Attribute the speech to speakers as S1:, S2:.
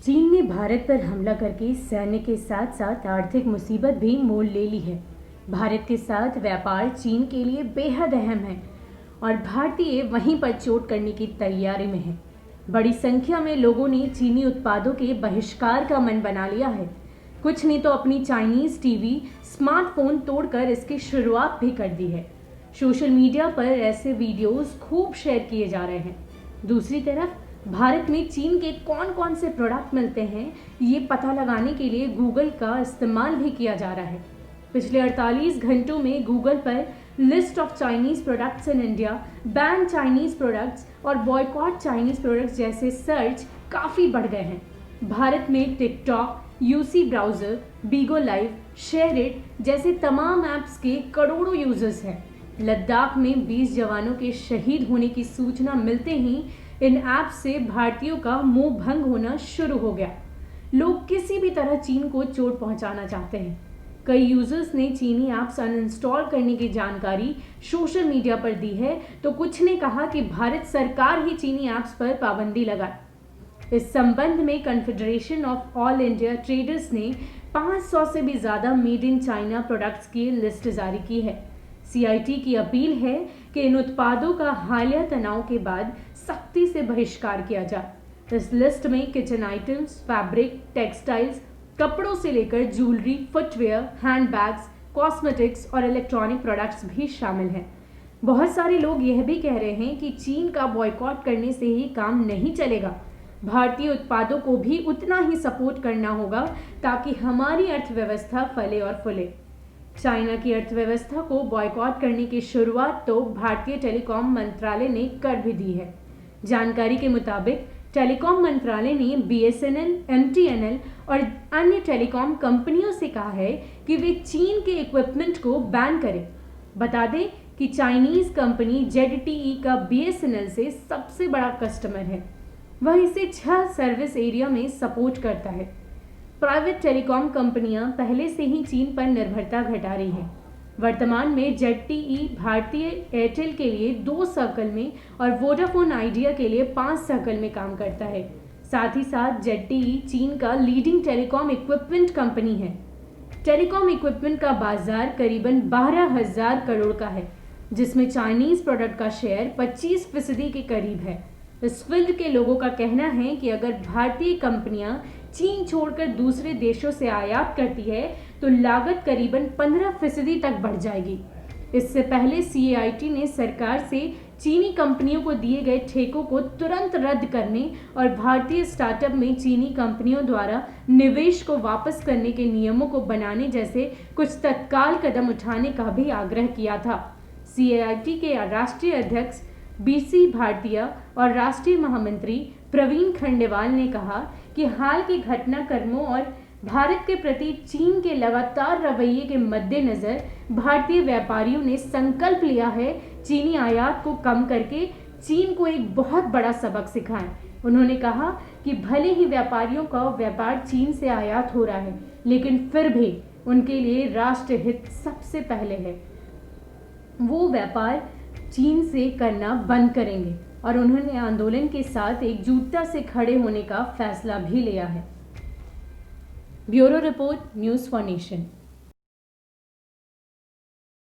S1: चीन ने भारत पर हमला करके सैन्य के साथ साथ आर्थिक मुसीबत भी मोल ले ली है। भारत के साथ व्यापार चीन के लिए बेहद अहम है और भारतीय वहीं पर चोट करने की तैयारी में है। बड़ी संख्या में लोगों ने चीनी उत्पादों के बहिष्कार का मन बना लिया है। कुछ ने तो अपनी चाइनीज टीवी, स्मार्टफोन तोड़कर इसकी शुरुआत भी कर दी है। सोशल मीडिया पर ऐसे वीडियोस खूब शेयर किए जा रहे हैं। दूसरी तरफ भारत में चीन के कौन कौन से प्रोडक्ट मिलते हैं, ये पता लगाने के लिए गूगल का इस्तेमाल भी किया जा रहा है। पिछले 48 घंटों में गूगल पर list of Chinese products in India, ban Chinese products और बॉयकॉट चाइनीज प्रोडक्ट्स जैसे सर्च काफ़ी बढ़ गए हैं। भारत में TikTok, UC browser, बीगो live, SHAREit जैसे तमाम ऐप्स के करोड़ों यूजर्स हैं। लद्दाख में 20 जवानों के शहीद होने की सूचना मिलते ही इन ऐप्स से भारतीयों का मोह भंग होना शुरू हो गया। लोग किसी भी तरह चीन को चोट पहुंचाना चाहते हैं। कई यूजर्स ने चीनी ऐप्स अनइंस्टॉल करने की जानकारी सोशल मीडिया पर दी है, तो कुछ ने कहा कि भारत सरकार ही चीनी ऐप्स पर पाबंदी लगाए। इस संबंध में confederation of all India traders ने 500 से भी ज़्यादा मेड इन चाइना प्रोडक्ट्स की लिस्ट जारी की है। सीआईटी की अपील है कि इन उत्पादों का हालिया तनाव के बाद सख्ती से बहिष्कार किया जाए। इस लिस्ट में किचन आइटम्स, फैब्रिक, टेक्सटाइल्स, कपड़ों से लेकर ज्वेलरी, फुटवेयर, हैंडबैग्स, कॉस्मेटिक्स और इलेक्ट्रॉनिक प्रोडक्ट्स भी शामिल हैं। बहुत सारे लोग यह भी कह रहे हैं कि चीन का बॉयकॉट करने से ही काम नहीं चलेगा। भारतीय उत्पादों को भी उतना ही सपोर्ट करना होगा ताकि हमारी अर्थव्यवस्था फले और फूले। चाइना की अर्थव्यवस्था को बॉयकॉट करने की शुरुआत तो भारतीय टेलीकॉम मंत्रालय ने कर भी दी है। जानकारी के मुताबिक टेलीकॉम मंत्रालय ने बीएसएनएल, एमटीएनएल और अन्य टेलीकॉम कंपनियों से कहा है कि वे चीन के इक्विपमेंट को बैन करें। बता दें कि चाइनीज कंपनी जेडटीई का बीएसएनएल से सबसे बड़ा कस्टमर है। वह इसे 6 सर्विस एरिया में सपोर्ट करता है। प्राइवेट टेलीकॉम कंपनियां पहले से ही चीन पर निर्भरता घटा रही हैं। वर्तमान में जेडटीई भारतीय एयरटेल के लिए 2 सर्कल में और वोडाफोन आइडिया के लिए 5 सर्कल में काम करता है। साथ ही साथ जेडटीई चीन का लीडिंग टेलीकॉम इक्विपमेंट कंपनी है। टेलीकॉम इक्विपमेंट का बाजार करीबन 12,000 करोड़ का है, जिसमें चाइनीज प्रोडक्ट का शेयर 25% के करीब है। इस फील्ड के लोगों का कहना है कि अगर भारतीय कंपनियां चीन छोड़कर दूसरे देशों से आयात करती है तो लागत करीबन 15% तक बढ़ जाएगी। इससे पहले सीआईटी ने सरकार से चीनी कंपनियों को दिए गए ठेकों को तुरंत रद्द करने और भारतीय स्टार्टअप में चीनी कंपनियों द्वारा निवेश को वापस करने के नियमों को बनाने जैसे कुछ तत्काल कदम उठाने का भी आग्रह किया था। सीआईटी के राष्ट्रीय अध्यक्ष बीसी भाटिया और राष्ट्रीय महामंत्री प्रवीण खंडेवाल ने कहा कि हाल के घटनाक्रमों और भारत के प्रति चीन के लगातार रवैये के मद्देनजर भारतीय व्यापारियों ने संकल्प लिया है चीनी आयात को कम करके चीन को एक बहुत बड़ा सबक सिखाएं। उन्होंने कहा कि भले ही व्यापारियों का व्यापार चीन से आयात हो रहा है, लेकिन फिर भी उनके लिए राष्ट्र हित सबसे पहले है। वो व्यापार चीन से करना बंद करेंगे और उन्होंने आंदोलन के साथ एकजुटता से खड़े होने का फैसला भी लिया है। Bureau report, news for nation.